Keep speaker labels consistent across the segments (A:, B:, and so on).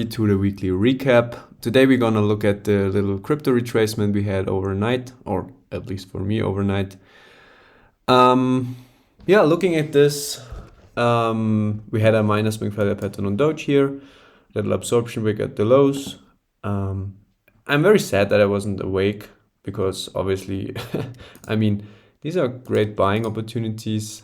A: To the weekly recap. Today we're gonna look at the little crypto retracement we had overnight, or at least for me overnight. Yeah, looking at this, we had a minor swing failure pattern on Doge here, little absorption wick at the lows. I'm very sad that I wasn't awake because obviously, I mean, these are great buying opportunities.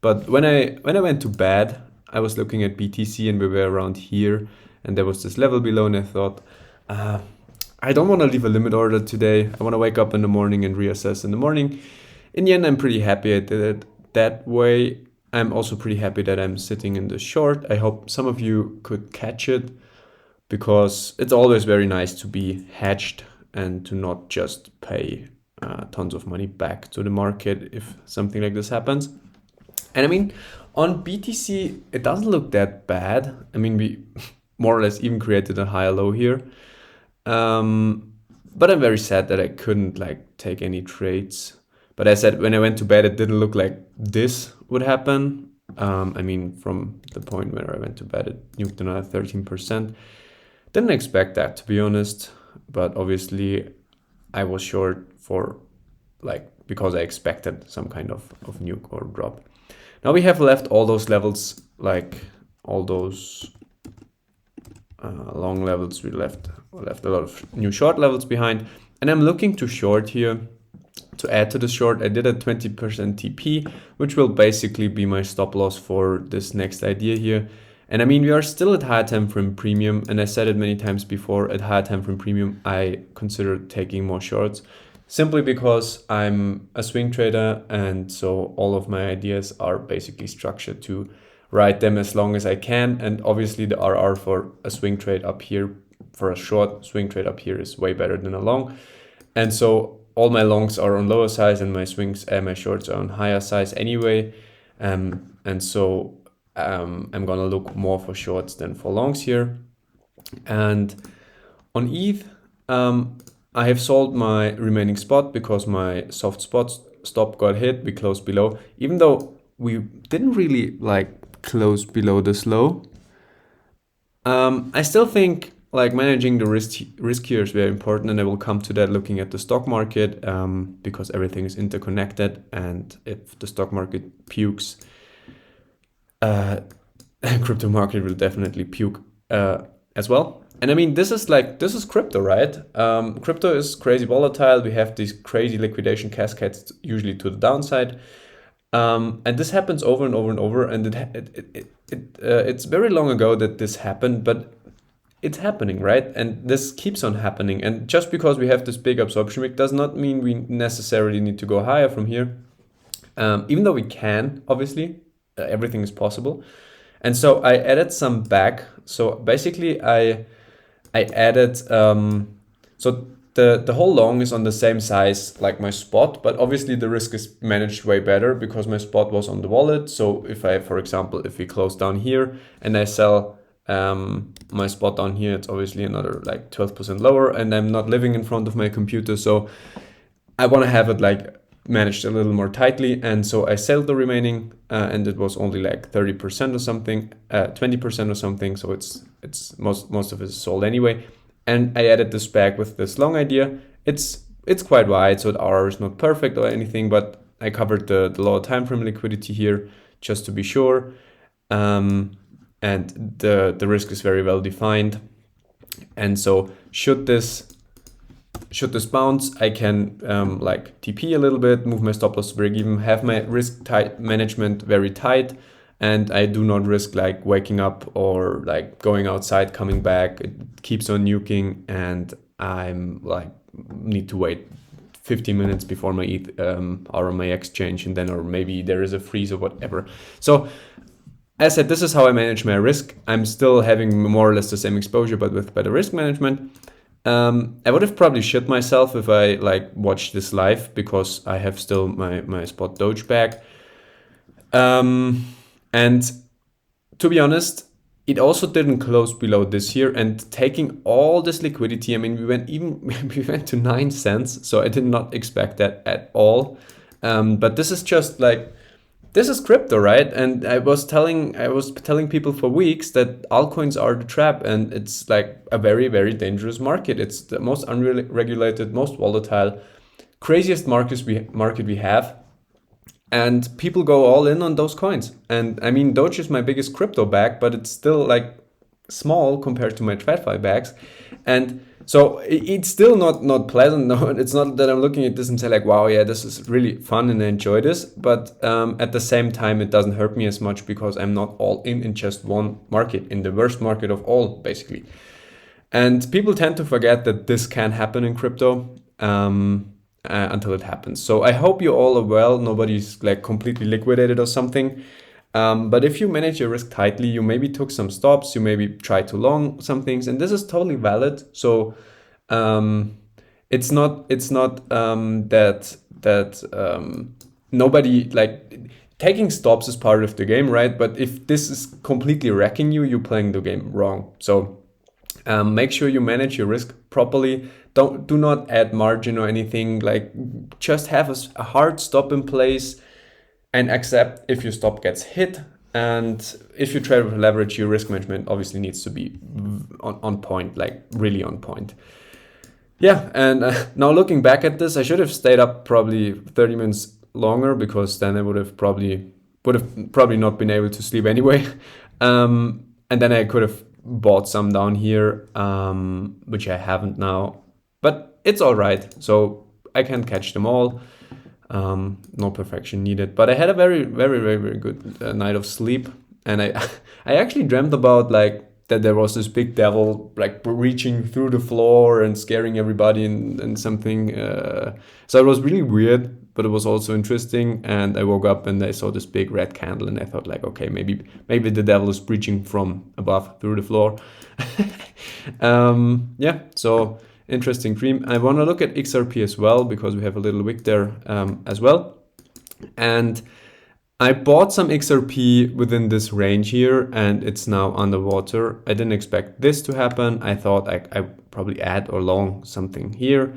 A: But when I went to bed, I was looking at BTC and we were around here. And there was this level below, and I thought, I don't want to leave a limit order today. I want to wake up in the morning and reassess in the morning. In the end, I'm pretty happy I did it that way. I'm also pretty happy that I'm sitting in the short. I hope some of you could catch it, because it's always very nice to be hedged and to not just pay tons of money back to the market if something like this happens. And I mean, on BTC, it doesn't look that bad. I mean, we more or less even created a higher low here. But I'm very sad that I couldn't take any trades. But as I said, when I went to bed, it didn't look like this would happen. I mean, from the point where I went to bed, it nuked another 13%. Didn't expect that, to be honest. But obviously, I was short for because I expected some kind of nuke or drop. Now we have left all those levels, all those long levels. We left a lot of new short levels behind, and I'm looking to short here. To add to the short, I did a 20% TP, which will basically be my stop loss for this next idea here. And I mean, we are still at higher time frame premium, and I said it many times before, at higher time frame premium, I consider taking more shorts, simply because I'm a swing trader, and so all of my ideas are basically structured to ride them as long as I can. And obviously the RR for a swing trade up here, for a short swing trade up here, is way better than a long. And so all my longs are on lower size and my swings and my shorts are on higher size anyway. And so I'm gonna look more for shorts than for longs here. And on ETH, I have sold my remaining spot because my soft spot stop got hit. We closed below, even though we didn't really close below this low. I still think managing the risk here is very important, and I will come to that looking at the stock market, because everything is interconnected, and if the stock market pukes, crypto market will definitely puke as well. And I mean, this is crypto, right? Crypto is crazy volatile. We have these crazy liquidation cascades, usually to the downside. And this happens over and over and over, and it's very long ago that this happened, but it's happening, right? And this keeps on happening. And just because we have this big absorption wick does not mean we necessarily need to go higher from here. Even though we can, obviously, everything is possible. And so I added some back. So basically, I added so the whole long is on the same size like my spot, but obviously the risk is managed way better because my spot was on the wallet. So if I, for example, if we close down here and I sell my spot down here, it's obviously another 12% lower, and I'm not living in front of my computer. So I want to have it managed a little more tightly. And so I sold the remaining, and it was only 30% or something, 20% or something. So it's most of it is sold anyway. And I added this back with this long idea. It's quite wide, so the RR is not perfect or anything, but I covered the lower time frame liquidity here just to be sure. And the risk is very well defined. And so should this bounce, I can TP a little bit, move my stop loss to break even, have my risk management very tight. And I do not risk waking up or going outside, coming back. It keeps on nuking, and I'm need to wait 15 minutes before my ETH are on my exchange, and then or maybe there is a freeze or whatever. So as I said, this is how I manage my risk. I'm still having more or less the same exposure, but with better risk management. I would have probably shit myself if I watched this live, because I have still my spot Doge back. And to be honest, it also didn't close below this here, and taking all this liquidity, I mean, we went to 9 cents, so I did not expect that at all. But this is just this is crypto, right? And I was telling people for weeks that altcoins are the trap, and it's like a very, very dangerous market. It's the most unregulated, most volatile, craziest market we have. And people go all in on those coins. And I mean, Doge is my biggest crypto bag, but it's still like small compared to my TradFi bags. And so it's still not pleasant. No, it's not that I'm looking at this and say like, wow, yeah, this is really fun and I enjoy this. But at the same time, it doesn't hurt me as much because I'm not all in just one market, in the worst market of all, basically. And people tend to forget that this can happen in crypto. Until it happens. So I hope you all are well. Nobody's like completely liquidated or something. But if you manage your risk tightly, you maybe took some stops, you maybe tried to long some things, and this is totally valid. So it's not that nobody, like, taking stops is part of the game, right? But if this is completely wrecking you, you're playing the game wrong. So make sure you manage your risk properly. Do not add margin or anything. Like, just have a hard stop in place and accept if your stop gets hit. And if you trade with leverage, your risk management obviously needs to be on point, like really on point. Yeah, and now looking back at this, I should have stayed up probably 30 minutes longer, because then I would have probably not been able to sleep anyway. And then I could have bought some down here, which I haven't now. But it's all right. So I can catch them all. No perfection needed. But I had a very, very, very, very good night of sleep. And I actually dreamt about like that there was this big devil like reaching through the floor and scaring everybody and something. So it was really weird, but it was also interesting. And I woke up and I saw this big red candle and I thought like, okay, maybe the devil is breaching from above through the floor. Yeah, so interesting dream. I want to look at XRP as well, because we have a little wick there as well. And I bought some XRP within this range here, and it's now underwater. I didn't expect this to happen. I thought I probably add or long something here.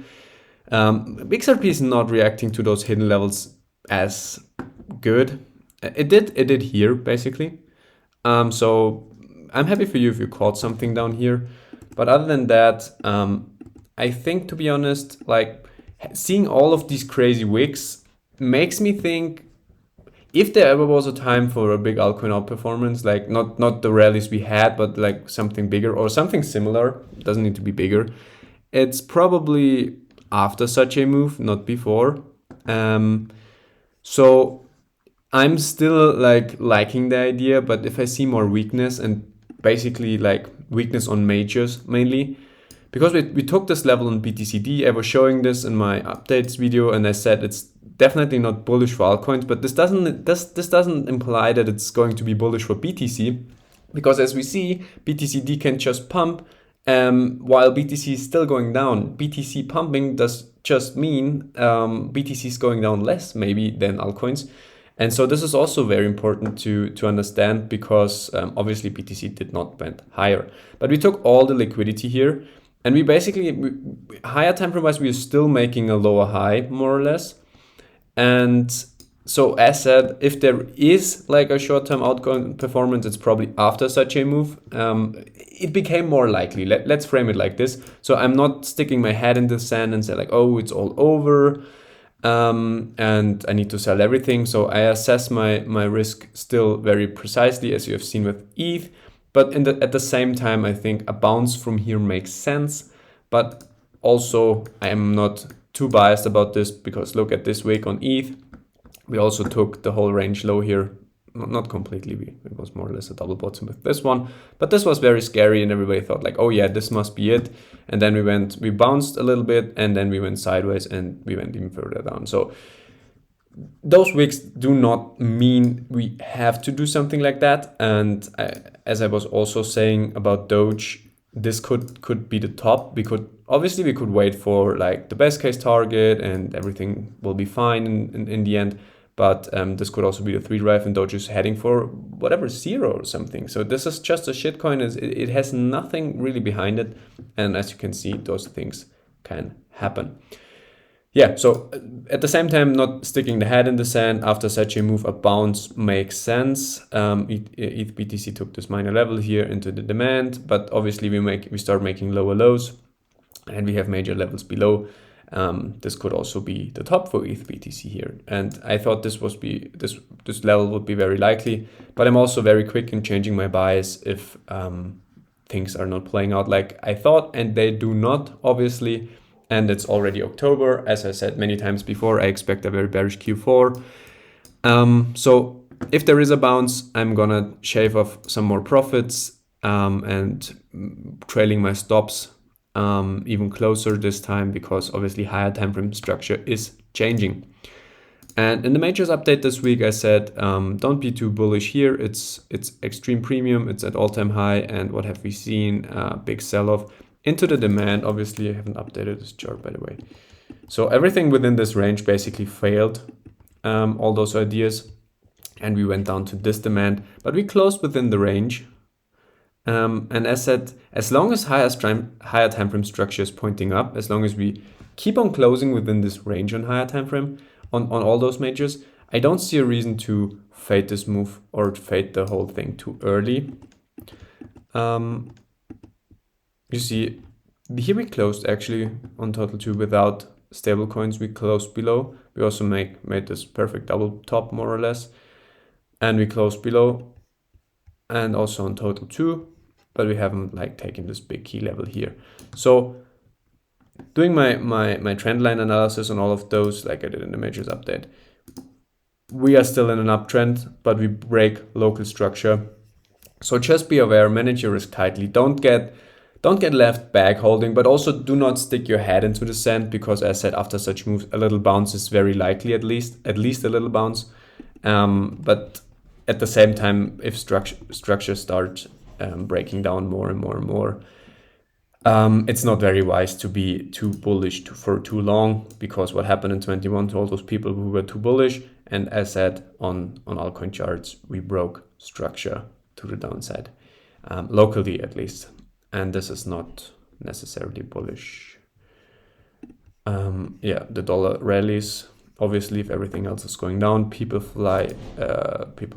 A: XRP is not reacting to those hidden levels as good. It did here, basically. So I'm happy for you if you caught something down here. But other than that, I think, to be honest, like, seeing all of these crazy wicks makes me think, if there ever was a time for a big altcoin outperformance, like not the rallies we had, but like something bigger or something similar, it doesn't need to be bigger, it's probably after such a move, not before. So I'm still like liking the idea, but if I see more weakness, and basically like weakness on majors mainly, because we took this level on BTCD, I was showing this in my updates video, and I said it's definitely not bullish for altcoins, but this doesn't imply that it's going to be bullish for BTC, because as we see, BTCD can just pump while BTC is still going down. BTC pumping does just mean BTC is going down less maybe than altcoins. And so this is also very important to understand, because obviously BTC did not went higher. But we took all the liquidity here, and we basically, higher time frame wise, we are still making a lower high, more or less. And so as said, if there is like a short-term outgoing performance, it's probably after such a move. It became more likely. Let's frame it like this. So I'm not sticking my head in the sand and say like, oh, it's all over. And I need to sell everything. So I assess my risk still very precisely, as you have seen with ETH. But at the same time, I think a bounce from here makes sense. But also, I am not too biased about this, because look at this week on ETH. We also took the whole range low here. Not completely, it was more or less a double bottom with this one. But this was very scary, and everybody thought like, oh yeah, this must be it. And then we bounced a little bit, and then we went sideways, and we went even further down. So those weeks do not mean we have to do something like that. And as I was also saying about Doge, this could be the top. We could wait for like the best case target, and everything will be fine in the end. But this could also be the 3 drive, and Doge is heading for whatever, 0 or something. So this is just a shitcoin. It has nothing really behind it. And as you can see, those things can happen. yeah, so at the same time, not sticking the head in the sand after such a move, a bounce makes sense. ETH BTC took this minor level here into the demand, but obviously we start making lower lows, and we have major levels below. This could also be the top for ETH BTC here, and I thought this level would be very likely. But I'm also very quick in changing my bias if things are not playing out like I thought, and they do not, obviously. And it's already October. As I said many times before, I expect a very bearish Q4. So if there is a bounce, I'm gonna shave off some more profits and trailing my stops even closer this time, because obviously higher time frame structure is changing. And in the majors update this week, I said don't be too bullish here. It's extreme premium. It's at all-time high. And what have we seen? Big sell-off into the demand. Obviously, I haven't updated this chart, by the way. So everything within this range basically failed, all those ideas. And we went down to this demand, but we closed within the range. And as said, as long as higher time frame structure is pointing up, as long as we keep on closing within this range on higher time frame on all those majors, I don't see a reason to fade this move or fade the whole thing too early. You see, here we closed actually on total 2 without stable coins. We closed below. We also made this perfect double top more or less, and we closed below, and also on total 2, but we haven't like taken this big key level here. So doing my trend line analysis on all of those, like I did in the majors update, we are still in an uptrend, but we break local structure. So just be aware, manage your risk tightly. Don't get left back holding, but also do not stick your head into the sand, because as I said, after such moves, a little bounce is very likely, at least a little bounce. But at the same time, if structure starts breaking down more and more and more, it's not very wise to be too bullish for too long, because what happened in 21 to all those people who were too bullish, and as said on altcoin charts, we broke structure to the downside, locally at least, and this is not necessarily bullish. Yeah, the dollar rallies. Obviously, if everything else is going down, people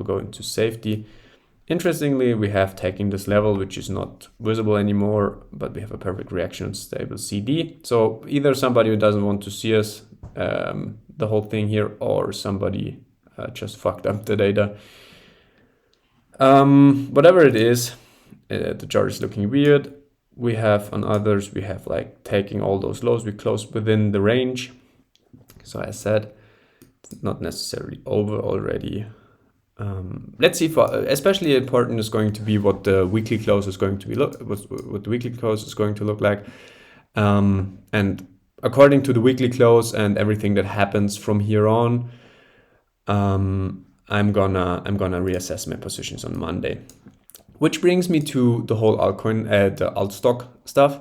A: go into safety. Interestingly, we have taken this level, which is not visible anymore, but we have a perfect reaction on stable CD. So either somebody who doesn't want to see us, the whole thing here, or somebody just fucked up the data. Whatever it is, the chart is looking weird. We have on others, we have like taking all those lows, we closed within the range. So as said, it's not necessarily over already. Let's see. Especially important is going to be what the weekly close is going to be what the weekly close is going to look like. And according to the weekly close and everything that happens from here on, I'm gonna reassess my positions on Monday. Which brings me to the whole altcoin, the alt stock stuff.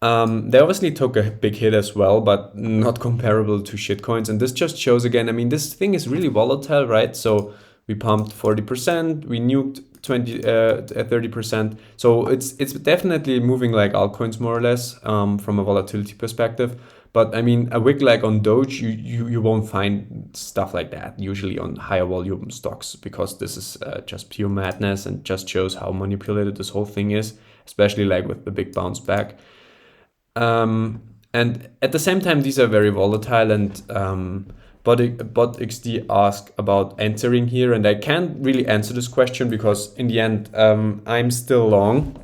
A: They obviously took a big hit as well, but not comparable to shitcoins. And this just shows again, I mean, this thing is really volatile, right? So we pumped 40%, we nuked 30%. So it's definitely moving like altcoins more or less from a volatility perspective. But I mean, a wick like on Doge, you won't find stuff like that usually on higher volume stocks, because this is just pure madness and just shows how manipulated this whole thing is, especially like with the big bounce back. And at the same time, these are very volatile, and BotXD asked about entering here, and I can't really answer this question because in the end, I'm still long,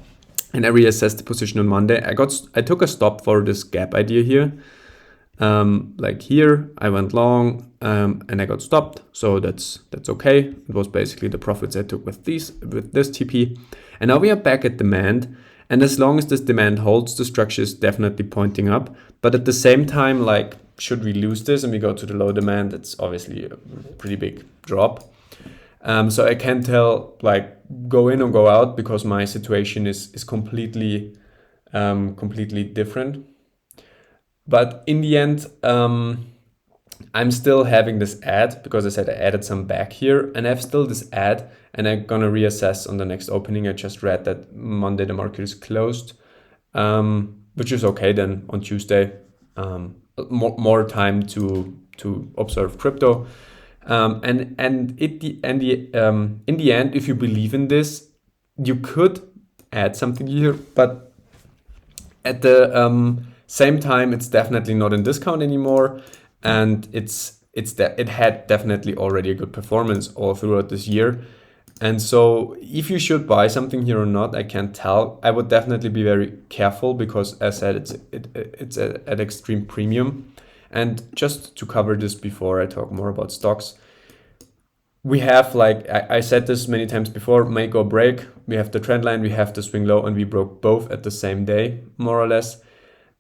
A: and I reassessed the position on Monday. I took a stop for this gap idea here. Like here, I went long, and I got stopped, so that's okay. It was basically the profits I took with this TP, and now we are back at demand. And as long as this demand holds, the structure is definitely pointing up. But at the same time, like, should we lose this and we go to the low demand, it's obviously a pretty big drop. So I can't tell, like, go in or go out, because my situation is completely different. But in the end, I'm still having this ad, because I said I added some back here, and I have still this ad, and I'm gonna reassess on the next opening. I just read that Monday the market is closed, which is okay then on Tuesday. more time to observe crypto. In the end, if you believe in this, you could add something here, but at the same time, it's definitely not in discount anymore, and it had definitely already a good performance all throughout this year. And so if you should buy something here or not, I can't tell. I would definitely be very careful because, as I said, it's at extreme premium. And just to cover this before I talk more about stocks, we have, like I said this many times before, make or break. We have the trend line, we have the swing low, and we broke both at the same day, more or less.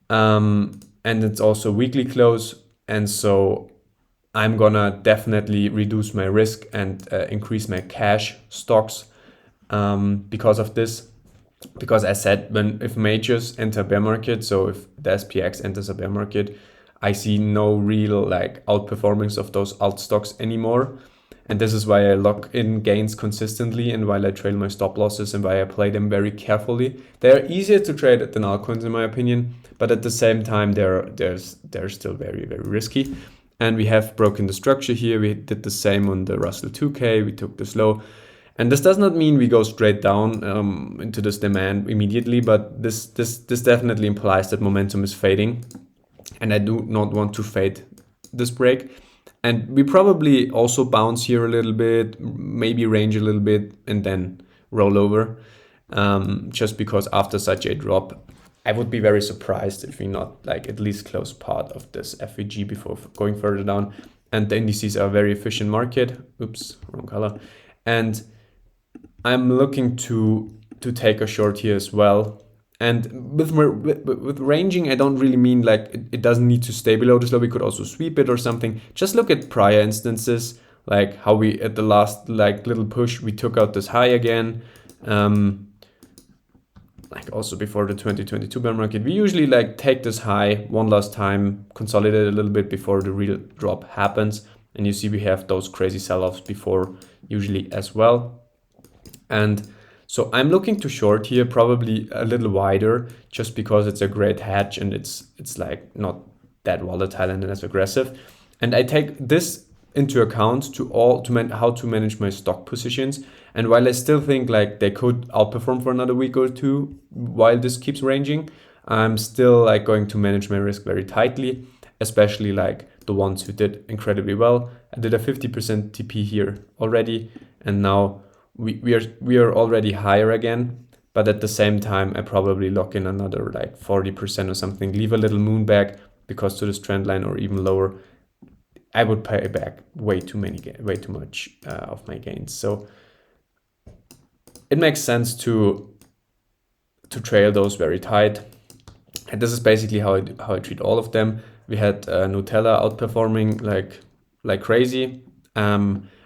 A: And it's also weekly close. And so I'm gonna definitely reduce my risk and increase my cash stocks because of this. Because I said, if majors enter bear market, so if the SPX enters a bear market, I see no real like outperformance of those alt stocks anymore. And this is why I lock in gains consistently and while I trail my stop losses and why I play them very carefully. They're easier to trade than altcoins in my opinion, but at the same time they're still very, very risky. And we have broken the structure here. We did the same on the Russell 2K. We took this low. And this does not mean we go straight down into this demand immediately, but this definitely implies that momentum is fading. And I do not want to fade this break. And we probably also bounce here a little bit, maybe range a little bit, and then roll over. Just because after such a drop, I would be very surprised if we not like at least close part of this FVG before going further down. And the indices are a very efficient market. Oops, wrong color. And I'm looking to take a short here as well. And with ranging, I don't really mean like it doesn't need to stay below this low. We could also sweep it or something. Just look at prior instances, like how we at the last like little push we took out this high again. Like also before the 2022 bear market, we usually like take this high one last time, consolidate a little bit before the real drop happens. And you see we have those crazy sell-offs before usually as well. And so I'm looking to short here, probably a little wider, just because it's a great hedge and it's like not that volatile and as aggressive. And I take this into account how to manage my stock positions. And while I still think like they could outperform for another week or two while this keeps ranging, I'm still like going to manage my risk very tightly, especially like the ones who did incredibly well. I did a 50% TP here already, and now we are already higher again, but at the same time I probably lock in another like 40% or something, leave a little moon back, because to this trend line or even lower I would pay back way too much of my gains. So it makes sense to trail those very tight, and this is basically how I treat all of them. We had Nutella outperforming like crazy.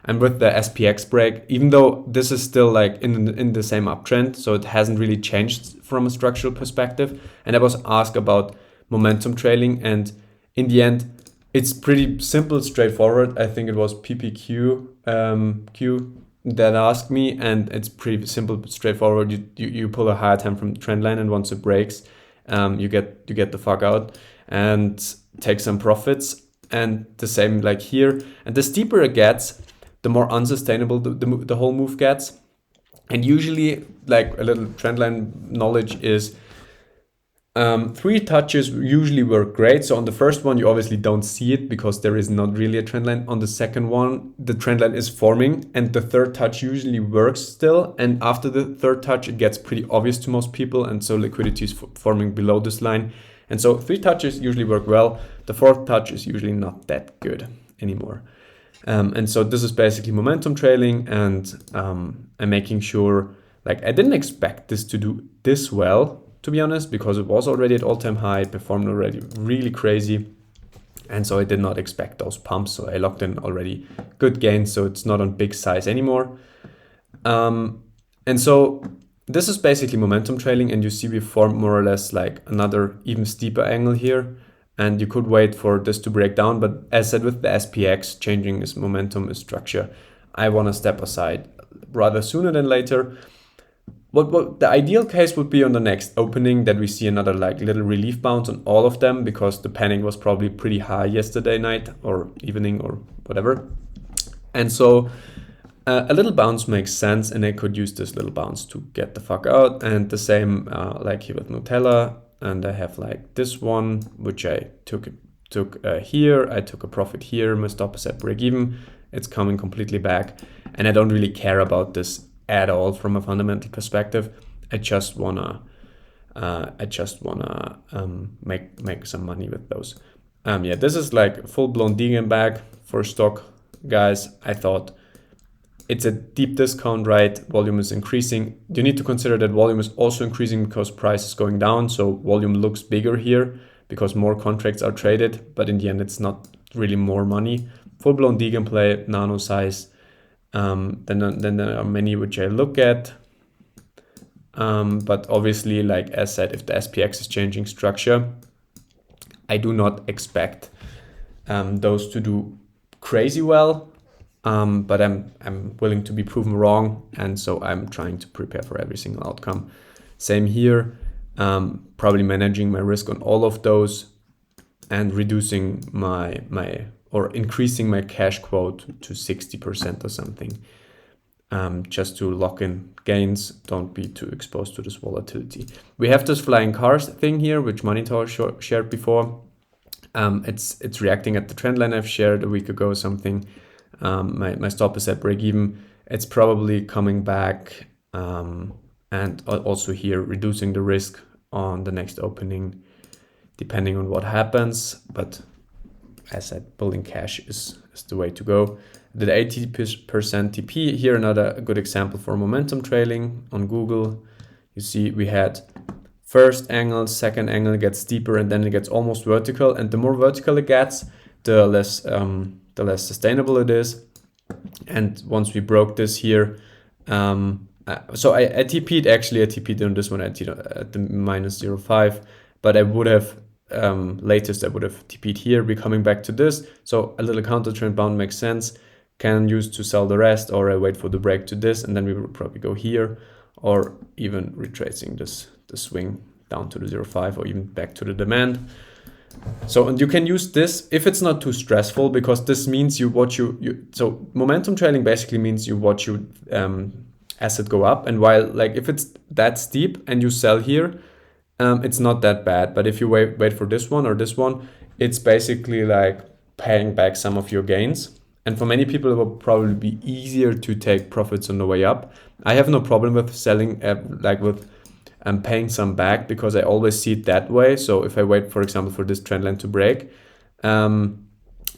A: And with the SPX break, even though this is still like in the same uptrend, so it hasn't really changed from a structural perspective. And I was asked about momentum trailing, and in the end, it's pretty simple, straightforward. I think it was PPQ Q that asked me, and it's pretty simple, straightforward. You pull a higher time from the trend line, and once it breaks, you get the fuck out and take some profits. And the same like here. And the steeper it gets, the more unsustainable the whole move gets. And usually, like a little trendline knowledge is 3 touches usually work great. So on the first one, you obviously don't see it because there is not really a trend line. On the second one, the trend line is forming, and the third touch usually works still. And after the third touch, it gets pretty obvious to most people. And so liquidity is forming below this line. And so 3 touches usually work well. The 4th touch is usually not that good anymore. And so this is basically momentum trailing, and I'm making sure, like I didn't expect this to do this well, to be honest, because it was already at all-time high, it performed already really crazy. And so I did not expect those pumps. So I locked in already good gains, so it's not on big size anymore. And so this is basically momentum trailing, and you see we formed more or less like another even steeper angle here. And you could wait for this to break down, but as said, with the SPX changing its momentum, its structure, I want to step aside rather sooner than later. what the ideal case would be on the next opening that we see another like little relief bounce on all of them, because the panic was probably pretty high yesterday night or evening or whatever. And so a little bounce makes sense, and I could use this little bounce to get the fuck out. And the same like here with Nutella. And I have like this one, which I took here. I took a profit here. My stop is at break even. It's coming completely back. And I don't really care about this at all from a fundamental perspective. I just wanna make some money with those. Yeah, this is like full-blown DM bag for stock, guys. I thought it's a deep discount, right? Volume is increasing. You need to consider that volume is also increasing because price is going down. So volume looks bigger here because more contracts are traded, but in the end, it's not really more money. Full-blown Deegan play, nano size. Then there are many which I look at. But obviously, like as said, if the SPX is changing structure, I do not expect those to do crazy well. But I'm willing to be proven wrong, and so I'm trying to prepare for every single outcome. Same here, probably managing my risk on all of those and reducing or increasing my cash quote to 60% or something, just to lock in gains. Don't be too exposed to this volatility. We have this flying cars thing here, which Money Tower shared before. It's reacting at the trend line I've shared a week ago or something. My stop is at break even. It's probably coming back, and also here reducing the risk on the next opening, depending on what happens. But as I said, building cash is the way to go. The 80% TP here, another good example for momentum trailing on Google. You see we had first angle, second angle gets steeper, and then it gets almost vertical. And the more vertical it gets, the less sustainable it is. And once we broke this here, so I TP'd, actually I TP'd on this one at the minus 0.5, but I would have latest I would have TP'd here. We're coming back to this, so a little counter trend bound makes sense. Can use to sell the rest, or I wait for the break to this, and then we will probably go here, or even retracing the swing down to the 0.5 or even back to the demand. So, and you can use this if it's not too stressful, because this means so momentum trailing basically means you watch your asset go up, and while like if it's that steep and you sell here, it's not that bad. But if you wait for this one or this one, it's basically like paying back some of your gains. And for many people, it will probably be easier to take profits on the way up. I have no problem with selling, paying some back, because I always see it that way. So if I wait, for example, for this trend line to break, and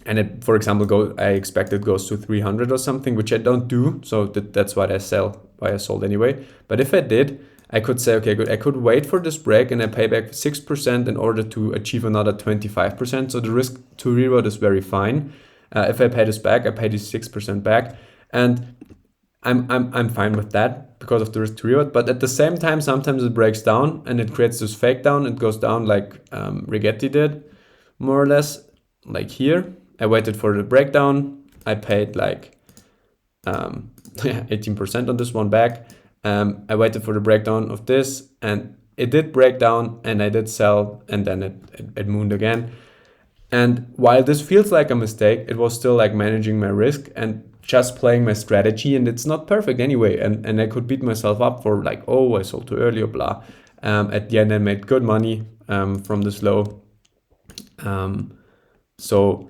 A: it, for example, I expect it goes to 300 or something, which I don't do. So that's why I sold anyway. But if I did, I could say, okay, good. I could wait for this break and I pay back 6% in order to achieve another 25%. So the risk to reward is very fine. If I pay this back, I pay this 6% back, and I'm fine with that because of the risk to reward. But at the same time, sometimes it breaks down and it creates this fake down. It goes down like Rigetti did, more or less, like here. I waited for the breakdown. I paid like 18% on this one back. I waited for the breakdown of this, and it did break down, and I did sell, and then it mooned again. And while this feels like a mistake, it was still like managing my risk and just playing my strategy, and it's not perfect anyway. And I could beat myself up for like, oh, I sold too early or blah. At the end, I made good money from this low. So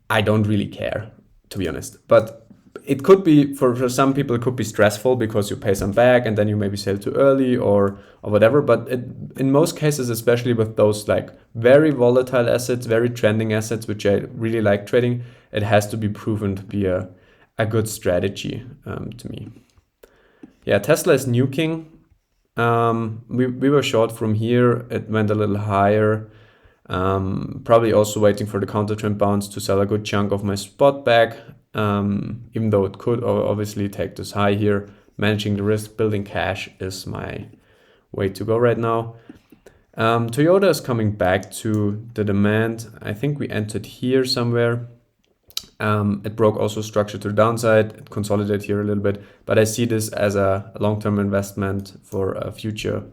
A: I don't really care, to be honest. But it could be, for some people, it could be stressful because you pay some back and then you maybe sell too early or whatever. But in most cases, especially with those like very volatile assets, very trending assets, which I really like trading, it has to be proven to be a good strategy to me. Yeah, Tesla is nuking. We were short from here. It went a little higher. Probably also waiting for the counter trend bounce to sell a good chunk of my spot back. Even though it could obviously take this high here. Managing the risk, building cash is my way to go right now. Toyota is coming back to the demand. I think we entered here somewhere. It broke also structure to the downside. It consolidated here a little bit, but I see this as a long-term investment for a future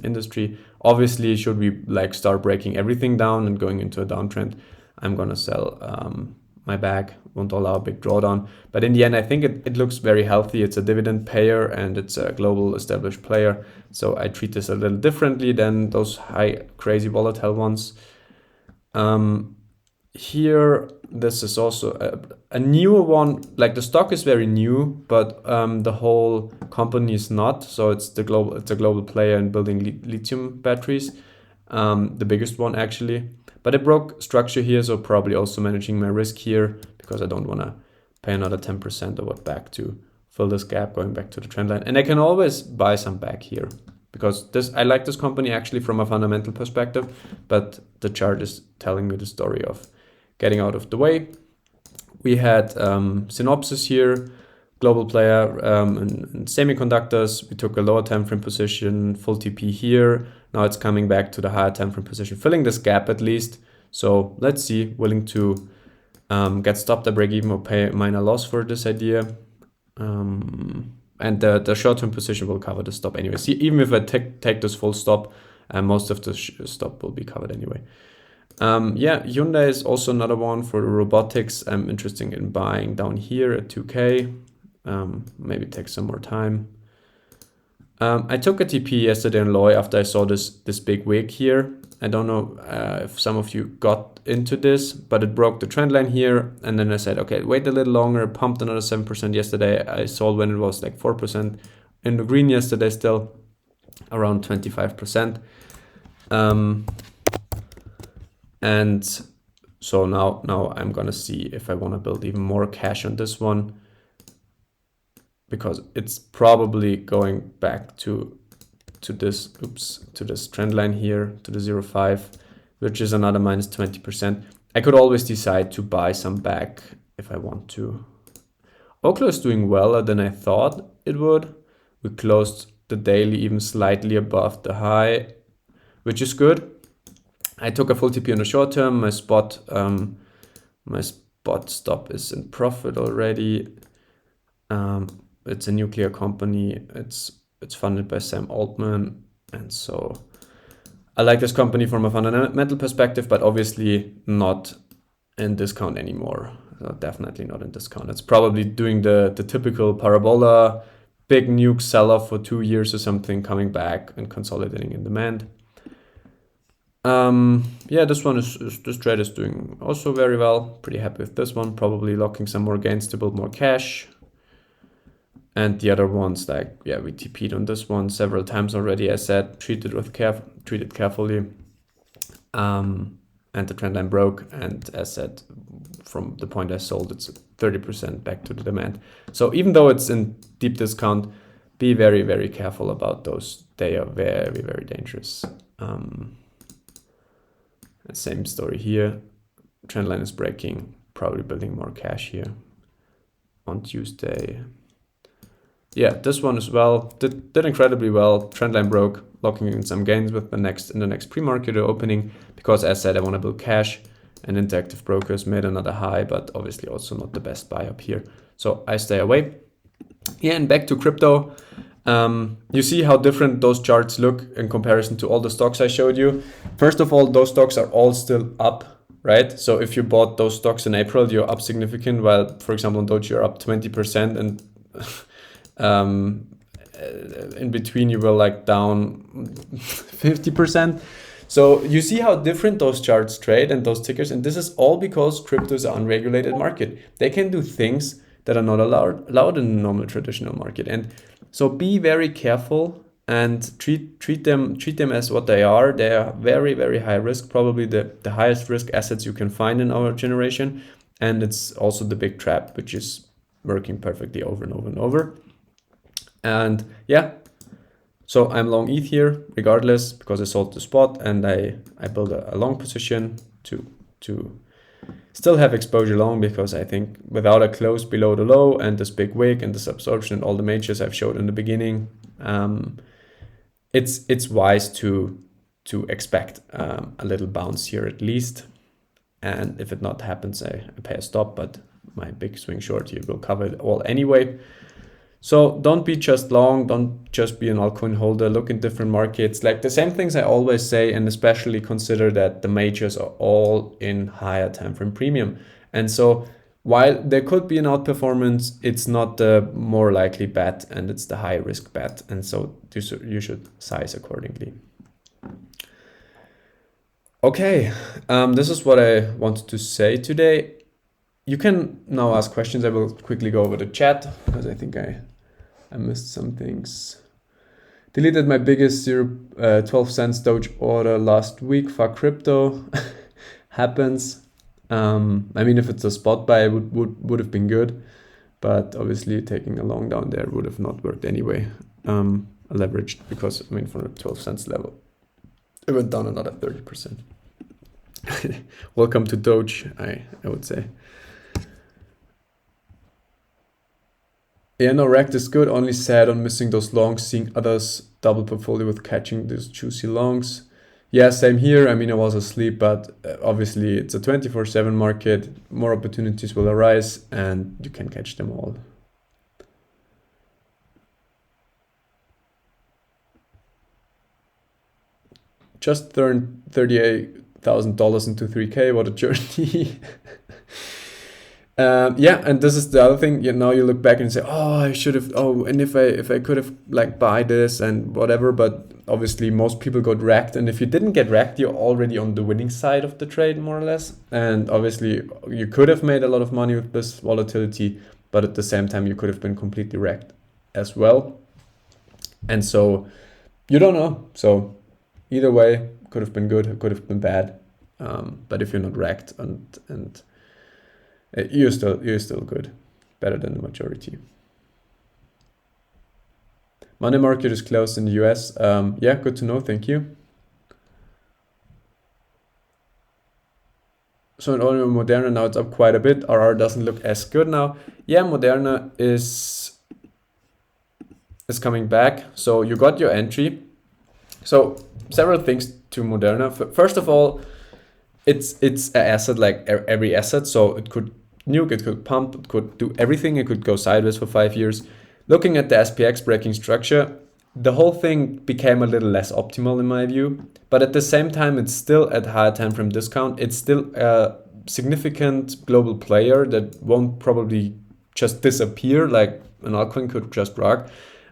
A: industry. Obviously, should we like start breaking everything down and going into a downtrend, I'm gonna sell my bag. Won't allow a big drawdown. But in the end, I think it looks very healthy. It's a dividend payer and it's a global established player. So I treat this a little differently than those high, crazy volatile ones. Here, this is also a newer one. Like the stock is very new, but the whole company is not. So it's a global player in building lithium batteries, the biggest one actually. But it broke structure here, so probably also managing my risk here because I don't want to pay another 10% or what back to fill this gap going back to the trend line. And I can always buy some back here because I like this company actually from a fundamental perspective, but the chart is telling me the story of getting out of the way. We had Synopsys here, global player in semiconductors. We took a lower time frame position, full TP here. Now it's coming back to the higher time frame position, filling this gap at least. So let's see, willing to get stopped at break even or pay minor loss for this idea. And the short-term position will cover the stop anyway. See, even if I take this full stop, most of the stop will be covered anyway. Yeah, Hyundai is also another one for the robotics. I'm interested in buying down here at 2K. Maybe take some more time. I took a TP yesterday in Loy after I saw this big wick here. I don't know if some of you got into this, but it broke the trend line here. And then I said, okay, wait a little longer, pumped another 7% yesterday. I sold when it was like 4% in the green yesterday, still around 25%. And so now I'm gonna see if I want to build even more cash on this one, because it's probably going back to this trend line here, to the 0.5, which is another minus 20%. I could always decide to buy some back if I want to. Oklo is doing well than I thought it would. We closed the daily even slightly above the high, which is good. I took a full TP on the short term. My spot stop is in profit already. It's a nuclear company. It's funded by Sam Altman, and so I like this company from a fundamental perspective, but obviously not in discount anymore. So definitely not in discount. It's probably doing the typical parabola, big nuke sell-off for 2 years or something, coming back and consolidating in demand. Yeah, this trade is doing also very well. Pretty happy with this one. Probably locking some more gains to build more cash. And the other ones, like, yeah, we TP'd on this one several times already. As said, treated carefully. And the trend line broke. And as said, from the point I sold, it's 30% back to the demand. So even though it's in deep discount, be very, very careful about those. They are very, very dangerous. Same story here. Trend line is breaking, probably building more cash here on Tuesday. Yeah, this one as well did incredibly well. Trend line broke, locking in some gains with in the next pre-market opening, because as said, I want to build cash, and Interactive Brokers made another high, but obviously also not the best buy up here. So I stay away. Yeah, and back to crypto. You see how different those charts look in comparison to all the stocks I showed you. First of all, those stocks are all still up, right? So if you bought those stocks in April, you're up significant, while, for example, on Doge, you're up 20%, and in between you were like down 50%. So you see how different those charts trade and those tickers, and this is all because crypto is an unregulated market. They can do things that are not allowed in the normal traditional market. And so be very careful and treat them as what they are. They are very, very high risk, probably the highest risk assets you can find in our generation. And it's also the big trap, which is working perfectly over and over and over. And yeah, so I'm long ETH here regardless, because I sold the spot and I built a long position to still have exposure long, because I think without a close below the low and this big wick and this absorption and all the majors I've showed in the beginning, it's wise to expect a little bounce here at least. And if it not happens, I pay a stop, but my big swing short here will cover it all anyway. So don't be just long, don't just be an altcoin holder, look in different markets. Like the same things I always say, and especially consider that the majors are all in higher time frame premium. And so while there could be an outperformance, it's not the more likely bet and it's the high risk bet. And so you should size accordingly. Okay, this is what I wanted to say today. You can now ask questions. I will quickly go over the chat because I think I missed some things. Deleted my biggest 12 cents Doge order last week for crypto. Happens. I mean, if it's a spot buy, it would have been good, but obviously taking a long down there would have not worked anyway. Leveraged because I mean from the 12 cents level, it went down another 30%. Welcome to Doge, I would say. Yeah, no, Rect is good. Only sad on missing those longs, seeing others double portfolio with catching these juicy longs. Yeah, same here. I mean, I was asleep, but obviously it's a 24/7 market. More opportunities will arise and you can catch them all. Just turned $38,000 into 3K. What a journey. Yeah, and this is the other thing. Now you look back and say, oh, I should have, oh, and if I could have like buy this and whatever, but obviously most people got wrecked. And if you didn't get wrecked, you're already on the winning side of the trade, more or less. And obviously you could have made a lot of money with this volatility, but at the same time, you could have been completely wrecked as well. And so you don't know. So either way, could have been good, could have been bad. But if you're not wrecked and you're still good, better than the majority. Money market is closed in the US. Yeah, good to know. Thank you. So in only Moderna now it's up quite a bit. RR doesn't look as good now. Yeah, Moderna is coming back. So you got your entry. So several things to Moderna. First of all, it's an asset like every asset. So it could nuke, it could pump, it could do everything. It could go sideways for 5 years. Looking at the SPX breaking structure, the whole thing became a little less optimal in my view. But at the same time, it's still at higher time frame discount. It's still a significant global player that won't probably just disappear like an altcoin could just rock.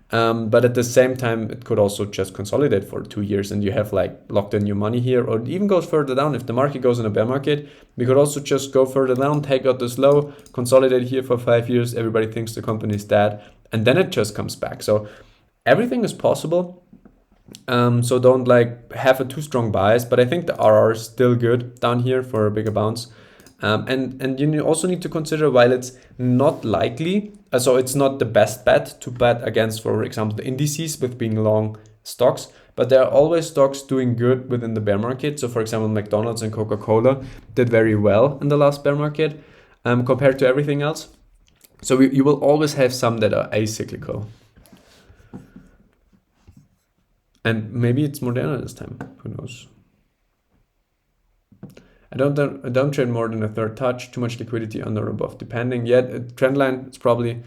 A: But at the same time, it could also just consolidate for 2 years and you have like locked in your money here, or it even goes further down. If the market goes in a bear market, we could also just go further down, take out this low, consolidate here for 5 years. Everybody thinks the company is dead and then it just comes back. So everything is possible. So don't like have a too strong bias, but I think the RR is still good down here for a bigger bounce. And you also need to consider, while it's not likely, so it's not the best bet to bet against, for example, the indices with being long stocks, but there are always stocks doing good within the bear market. So for example, McDonald's and Coca-Cola did very well in the last bear market compared to everything else. So you will always have some that are acyclical. And maybe it's Moderna this time, who knows? I don't trade more than a third touch, too much liquidity under or above, depending. Yet trend line, it's probably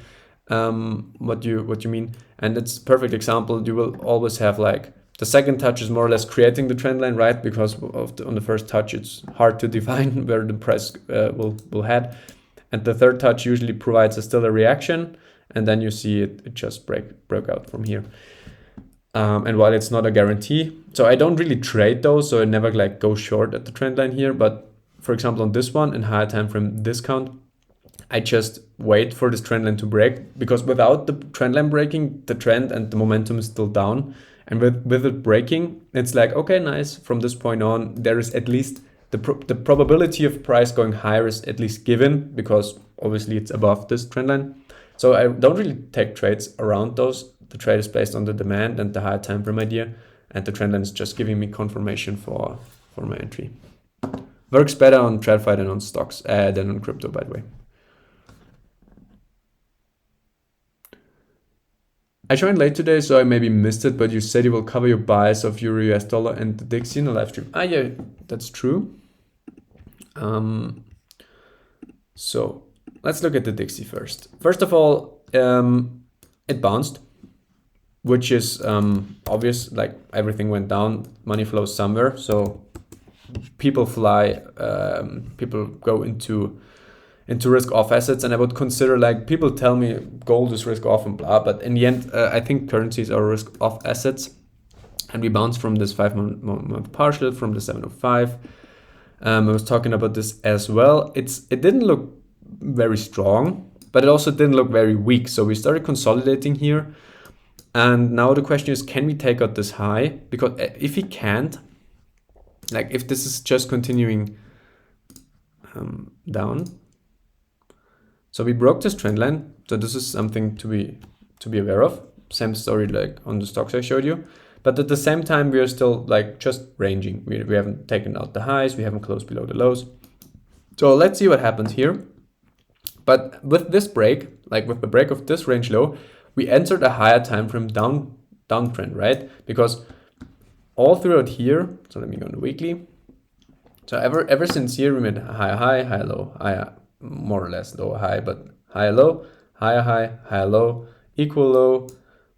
A: what you mean. And it's a perfect example. You will always have like the second touch is more or less creating the trend line, right? Because on the first touch, it's hard to define where the price will head. And the third touch usually provides still a reaction. And then you see it just broke out from here. And while it's not a guarantee, so I don't really trade those, so I never like go short at the trend line here. But for example, on this one in higher time frame discount, I just wait for this trend line to break, because without the trend line breaking, the trend and the momentum is still down. And with it breaking, it's like, okay, nice. From this point on, there is at least the probability of price going higher is at least given, because obviously it's above this trend line. So I don't really take trades around those. The trade is based on the demand and the higher time frame idea, and the trend line is just giving me confirmation for my entry. Works better on TradFi than on stocks, than on crypto, by the way. I joined late today, so I maybe missed it, but you said you will cover your buys of Euro US dollar and the Dixie in a live stream. Yeah, that's true. So let's look at the Dixie first. First of all, it bounced, which is obvious. Like everything went down, money flows somewhere, so people people go into risk off assets, and I would consider, like, people tell me gold is risk off and blah, but in the end, I think currencies are risk off assets, and we bounced from this 5-month partial from the 705. I was talking about this as well. It didn't look very strong, but it also didn't look very weak. So we started consolidating here. And now the question is, can we take out this high? Because if we can't, like if this is just continuing down. So we broke this trend line. So this is something to be aware of. Same story like on the stocks I showed you. But at the same time, we are still like just ranging. We haven't taken out the highs. We haven't closed below the lows. So let's see what happens here. But with this break, like with the break of this range low, we entered a higher time frame downtrend, right? Because all throughout here, so let me go on the weekly. So ever since here, we made higher high, higher low, higher, more or less lower high, but higher low, higher high, higher low, equal low,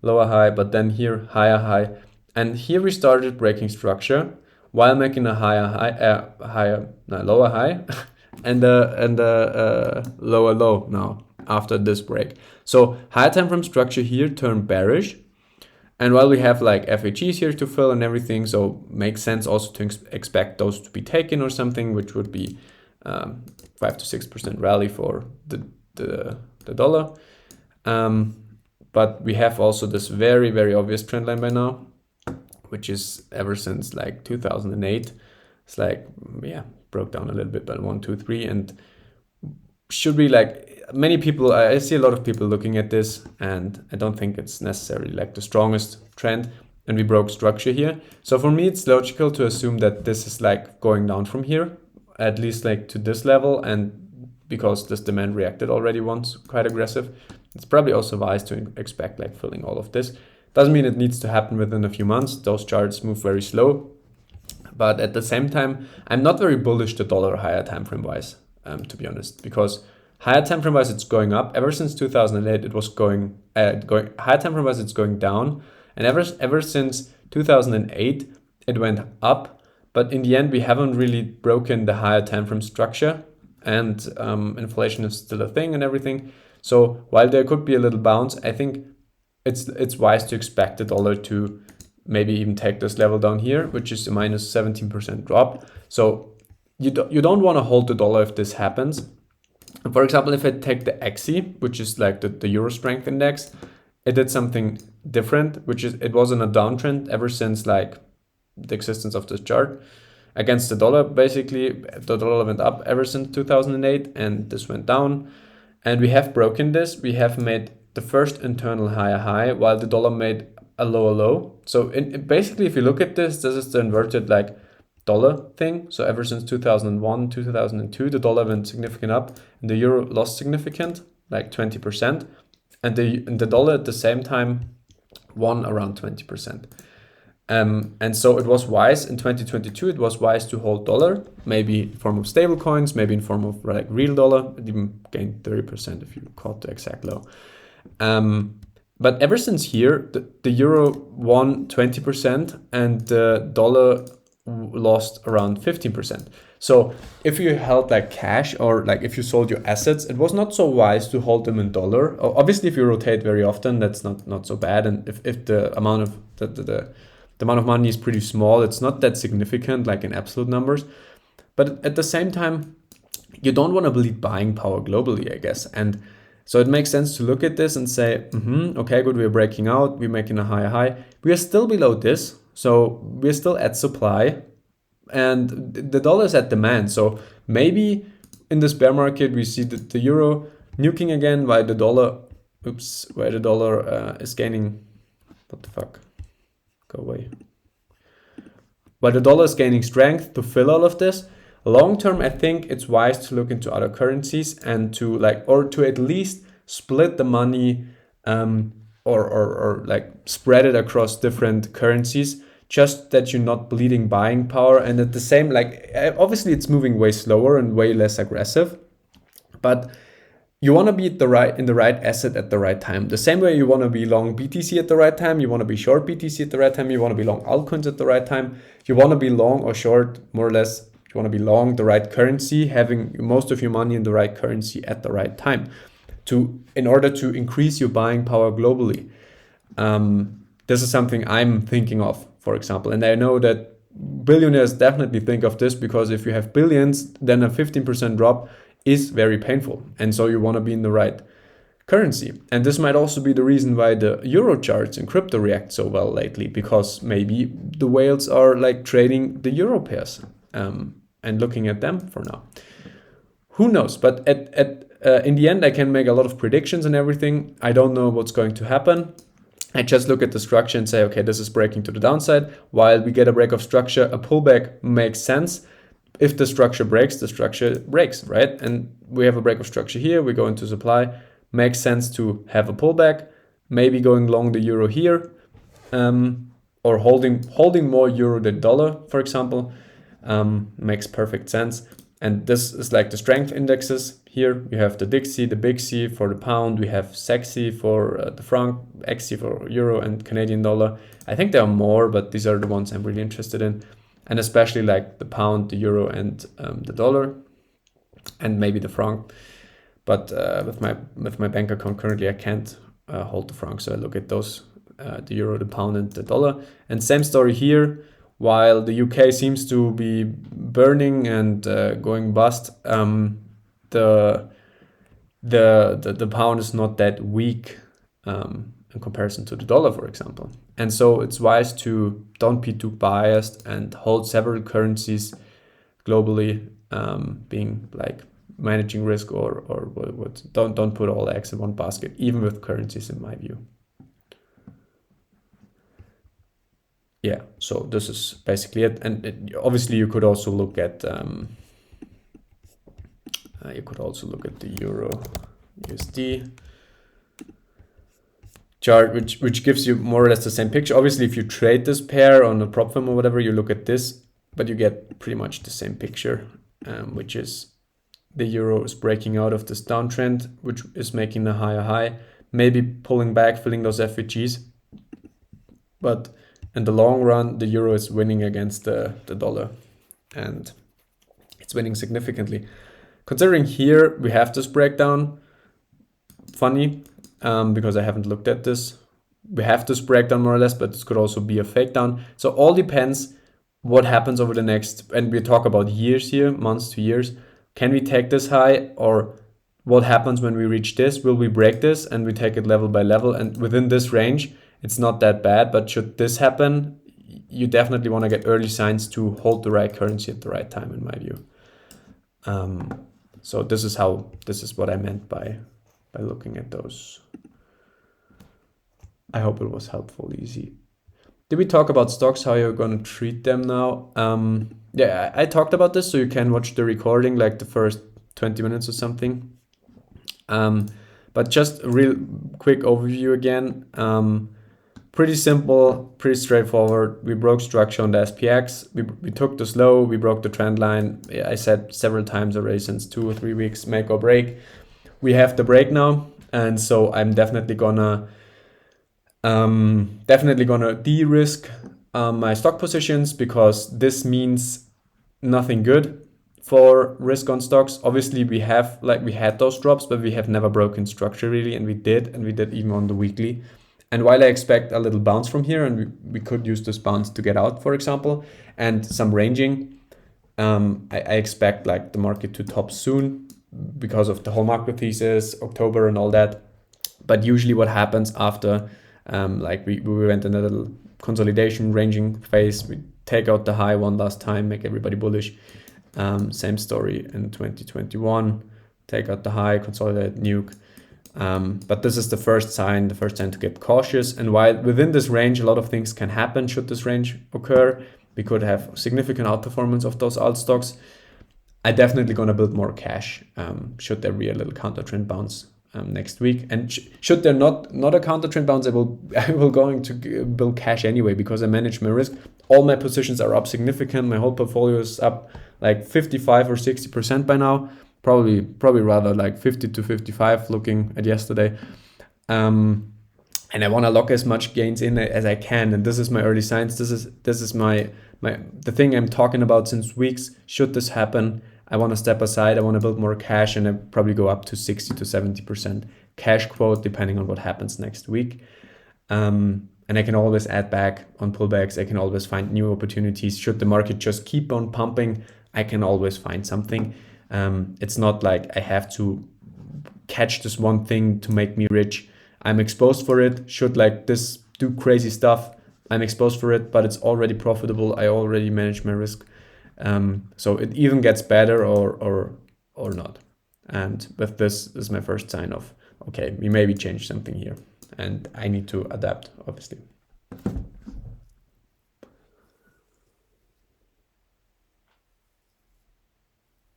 A: lower high, but then here higher high. And here we started breaking structure while making a lower high and a lower low now after this break. So higher time frame structure here turned bearish. And while we have like FHEs here to fill and everything, so makes sense also to expect those to be taken or something, which would be 5 to 6% rally for the dollar. But we have also this very, very obvious trend line by now, which is ever since like 2008. It's like, yeah, broke down a little bit by 1, 2, 3, and should be like many people. I see a lot of people looking at this, and I don't think it's necessarily like the strongest trend. And we broke structure here. So for me, it's logical to assume that this is like going down from here, at least like to this level. And because this demand reacted already once quite aggressive, it's probably also wise to expect like filling all of this. Doesn't mean it needs to happen within a few months. Those charts move very slow. But at the same time, I'm not very bullish the dollar higher time frame wise, to be honest, because higher time frame wise it's going up. Ever since 2008, it was going higher time frame wise it's going down, and ever since 2008 it went up. But in the end, we haven't really broken the higher time frame structure, and inflation is still a thing and everything. So while there could be a little bounce, I think it's wise to expect the dollar to maybe even take this level down here, which is a minus 17% drop. So you don't want to hold the dollar if this happens. For example, if I take the XE, which is like the Euro Strength Index, it did something different, which is it was in a downtrend ever since like the existence of this chart against the dollar. Basically, the dollar went up ever since 2008, and this went down. And we have broken this. We have made the first internal higher high, while the dollar made a lower low. So basically, if you look at this is the inverted like dollar thing. So ever since 2001, 2002, the dollar went significant up, and the euro lost significant, like 20%, and the dollar at the same time won around 20%. And so it was wise in 2022. It was wise to hold dollar, maybe in form of stable coins, maybe in form of like real dollar. It even gained 30% if you caught the exact low. But ever since here, the euro won 20% and the dollar lost around 15%. So if you held like cash or like if you sold your assets, it was not so wise to hold them in dollar. Obviously, if you rotate very often, that's not so bad. And if the amount of the amount of money is pretty small, it's not that significant like in absolute numbers. But at the same time, you don't want to bleed buying power globally, I guess. And so it makes sense to look at this and say, okay, good, we're breaking out, we're making a higher high. We are still below this, so we're still at supply, and the dollar is at demand. So maybe in this bear market, we see the euro nuking again, while the dollar, is gaining, what the fuck, go away. While the dollar is gaining strength to fill all of this. Long term, I think it's wise to look into other currencies and to at least split the money or spread it across different currencies, just that you're not bleeding buying power. And at the same, obviously it's moving way slower and way less aggressive, but you want to be in the right asset at the right time. The same way you want to be long BTC at the right time, you want to be short BTC at the right time, you want to be long altcoins at the right time, you want to be long or short, more or less, you want to be long the right currency, having most of your money in the right currency at the right time, in order to increase your buying power globally. This is something I'm thinking of, for example, and I know that billionaires definitely think of this, because if you have billions, then a 15% drop is very painful, and so you want to be in the right currency. And this might also be the reason why the euro charts in crypto react so well lately, because maybe the whales are like trading the euro pairs and looking at them for now. Who knows? But in the end, I can make a lot of predictions and everything. I don't know what's going to happen. I just look at the structure and say, okay, this is breaking to the downside. While we get a break of structure, a pullback makes sense. If the structure breaks, right? And we have a break of structure here, we go into supply. Makes sense to have a pullback, maybe going long the euro here, or holding more euro than dollar, for example, makes perfect sense. And this is like the strength indexes. Here you have the DXY, the Big C for the pound, we have SECSI for the franc, XC for euro and Canadian dollar. I think there are more, but these are the ones I'm really interested in. And especially like the pound, the euro, and the dollar, and maybe the franc. But with my bank account currently, I can't hold the franc, so I look at those: the euro, the pound, and the dollar. And same story here. While the UK seems to be burning and going bust, the pound is not that weak in comparison to the dollar, for example. And so it's wise to don't be too biased and hold several currencies globally, being like managing risk or what. Don't put all eggs in one basket, even with currencies, in my view. Yeah, so this is basically it. And obviously you could also look at the euro USD chart, which gives you more or less the same picture. Obviously, if you trade this pair on a prop firm or whatever, you look at this, but you get pretty much the same picture, which is the euro is breaking out of this downtrend, which is making a higher high, maybe pulling back, filling those FVGs. But in the long run, the euro is winning against the dollar, and it's winning significantly. Considering here we have this breakdown, funny, because I haven't looked at this. We have this breakdown more or less, but this could also be a fake down. So all depends what happens over the next, and we talk about years here, months to years. Can we take this high, or what happens when we reach this? Will we break this and we take it level by level? And within this range, it's not that bad, but should this happen, you definitely want to get early signs to hold the right currency at the right time, in my view. So this is what I meant by looking at those. I hope it was helpful, easy. Did we talk about stocks, how you're going to treat them now? Yeah, I talked about this, so you can watch the recording, like the first 20 minutes or something. But just a real quick overview again. Pretty simple, pretty straightforward. We broke structure on the SPX. We took this low, we broke the trend line. I said several times already since 2 or 3 weeks, make or break. We have the break now, and so I'm definitely gonna de-risk my stock positions, because this means nothing good for risk on stocks. Obviously we had those drops, but we have never broken structure really, and we did even on the weekly. And while I expect a little bounce from here, and we could use this bounce to get out, for example, and some ranging, I expect like the market to top soon because of the whole macro thesis, October and all that. But usually what happens after, like we went in a little consolidation ranging phase, we take out the high one last time, make everybody bullish. Same story in 2021, take out the high, consolidate, nuke. But this is the first sign to get cautious. And while within this range, a lot of things can happen should this range occur. We could have significant outperformance of those alt stocks. I definitely going to build more cash should there be a little counter trend bounce next week. And should there not a counter trend bounce, I will going to build cash anyway, because I manage my risk. All my positions are up significant. My whole portfolio is up like 55 or 60% by now. Probably rather like 50 to 55 looking at yesterday. And I want to lock as much gains in as I can. And this is my early signs. This is my the thing I'm talking about since weeks. Should this happen, I want to step aside. I want to build more cash, and I probably go up to 60 to 70% cash quote depending on what happens next week. And I can always add back on pullbacks. I can always find new opportunities. Should the market just keep on pumping, I can always find something. It's not like I have to catch this one thing to make me rich. I'm exposed for it. Should like this do crazy stuff, I'm exposed for it, but it's already profitable. I already manage my risk. So it even gets better or not. And with this is my first sign of, okay, we maybe change something here, and I need to adapt, obviously.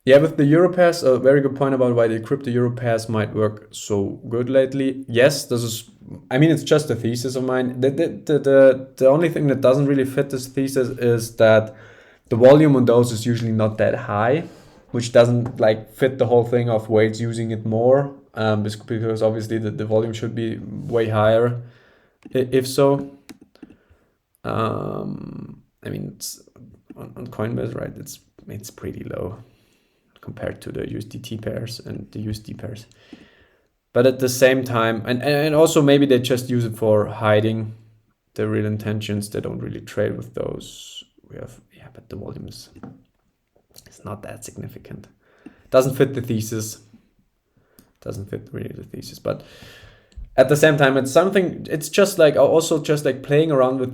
A: Yeah, with the Euro pairs, a very good point about why the crypto Euro pairs might work so good lately. Yes, this is, I mean, it's just a thesis of mine. The only thing that doesn't really fit this thesis is that the volume on those is usually not that high, which doesn't like fit the whole thing of whales using it more, because obviously the volume should be way higher. If so, I mean, it's on Coinbase, right? It's pretty low compared to the USDT pairs and the USD pairs. But at the same time, and also maybe they just use it for hiding the real intentions. They don't really trade with those. Yeah, but the volume is not that significant. Doesn't fit the thesis. Doesn't fit really the thesis. But at the same time, it's just like also just like playing around with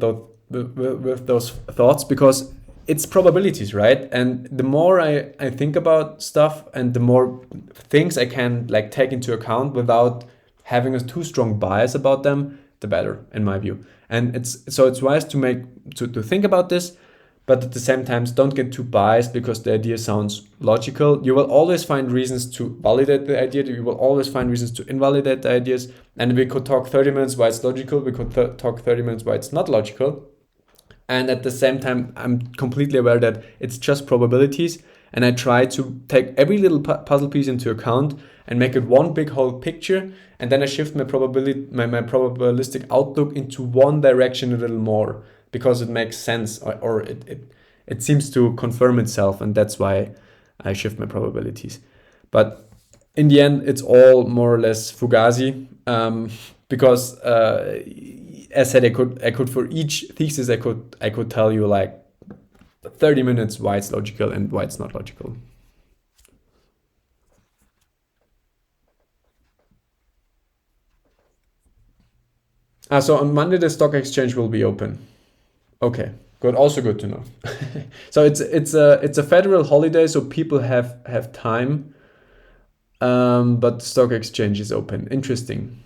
A: those thoughts, because it's probabilities, right? And the more I think about stuff and the more things I can like take into account without having a too strong bias about them, the better, in my view. And it's wise to think about this, but at the same time, don't get too biased because the idea sounds logical. You will always find reasons to validate the idea. You will always find reasons to invalidate the ideas. And we could talk 30 minutes why it's logical. We could talk 30 minutes why it's not logical. And at the same time, I'm completely aware that it's just probabilities. And I try to take every little puzzle piece into account and make it one big whole picture. And then I shift my probabilistic outlook into one direction a little more, because it makes sense, or it seems to confirm itself. And that's why I shift my probabilities. But in the end, it's all more or less Fugazi, because as I said, I could for each thesis I could tell you like 30 minutes why it's logical and why it's not logical. So on Monday the stock exchange will be open. Okay, good. Also good to know. So it's a federal holiday, so people have time, but the stock exchange is open. Interesting.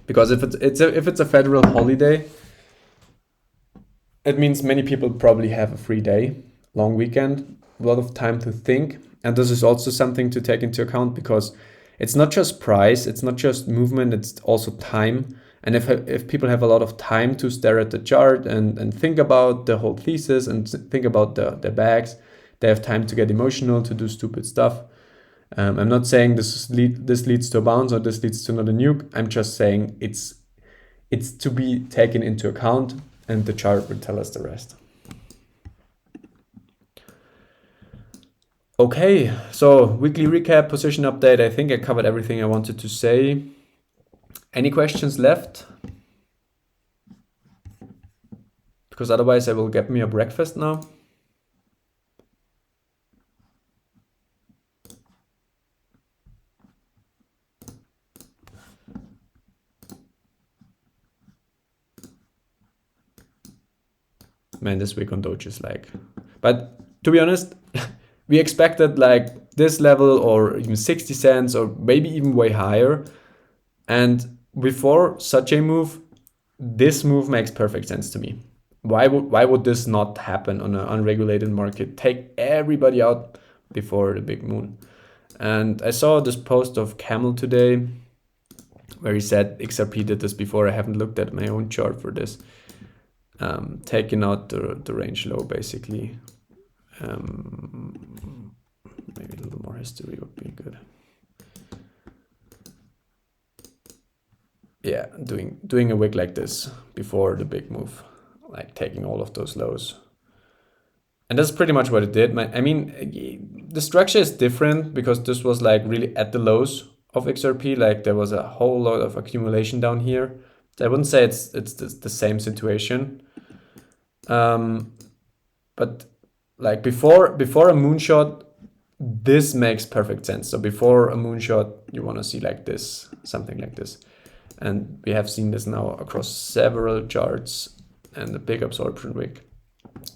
A: Because if it's a federal holiday, it means many people probably have a free day, long weekend, a lot of time to think. And this is also something to take into account, because it's not just price, it's not just movement, it's also time. And if people have a lot of time to stare at the chart and think about the whole thesis and think about the bags, they have time to get emotional, to do stupid stuff. I'm not saying this leads to a bounce or this leads to another nuke. I'm just saying it's to be taken into account, and the chart will tell us the rest. Okay, so weekly recap, position update. I think I covered everything I wanted to say. Any questions left? Because otherwise I will get me a breakfast now. Man, this week on Doge is like, but to be honest, we expected like this level or even 60 cents or maybe even way higher. And before such a move, this move makes perfect sense to me. Why would this not happen on an unregulated market? Take everybody out before the big moon. And I saw this post of Camel today where he said XRP did this before. I haven't looked at my own chart for this. Taking out the range low, basically. Maybe a little more more history would be good. Yeah, doing a wick like this before the big move, like taking all of those lows. And that's pretty much what it did. I mean, the structure is different because this was like really at the lows of XRP. Like there was a whole lot of accumulation down here. I wouldn't say it's the same situation. But like before a moonshot, this makes perfect sense. So before a moonshot, you want to see like this, something like this. And we have seen this now across several charts and a big absorption wick.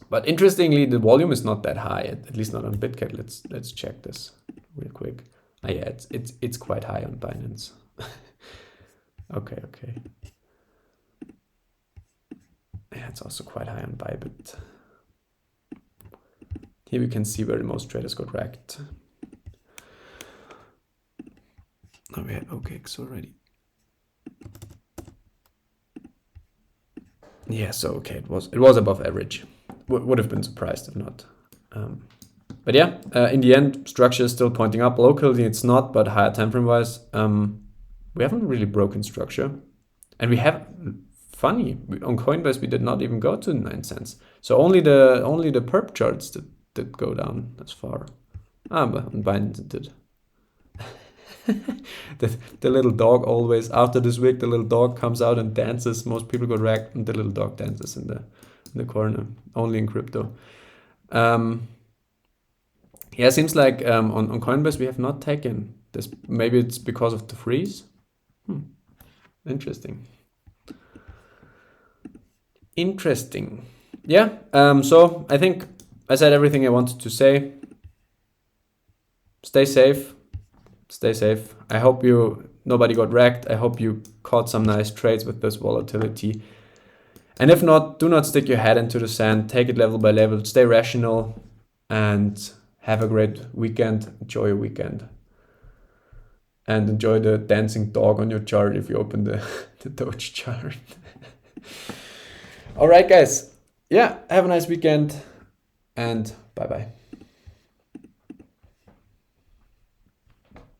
A: But interestingly, the volume is not that high, at least not on BitCat. Let's check this real quick. Yeah, it's quite high on Binance. Okay. Yeah, it's also quite high on Bybit. Here we can see where most traders got wrecked. Oh, we had OKX already. Yeah, so okay, it was above average. Would have been surprised if not. But yeah, in the end, structure is still pointing up. Locally, it's not, but higher time frame wise, we haven't really broken structure, and we have funny on Coinbase we did not even go to 9 cents. So only the perp charts did go down as far. But on Binance it did. the little dog always after this week, the little dog comes out and dances. Most people got wrecked, and the little dog dances in the corner. Only in crypto. Yeah, seems like on Coinbase we have not taken this. Maybe it's because of the freeze. Interesting. Yeah. So I think I said everything I wanted to say. Stay safe. I hope nobody got wrecked. I hope you caught some nice trades with this volatility. And if not, do not stick your head into the sand. Take it level by level. Stay rational and have a great weekend. Enjoy your weekend. And enjoy the dancing dog on your chart if you open the Doge chart. All right, guys. Yeah, have a nice weekend and bye-bye.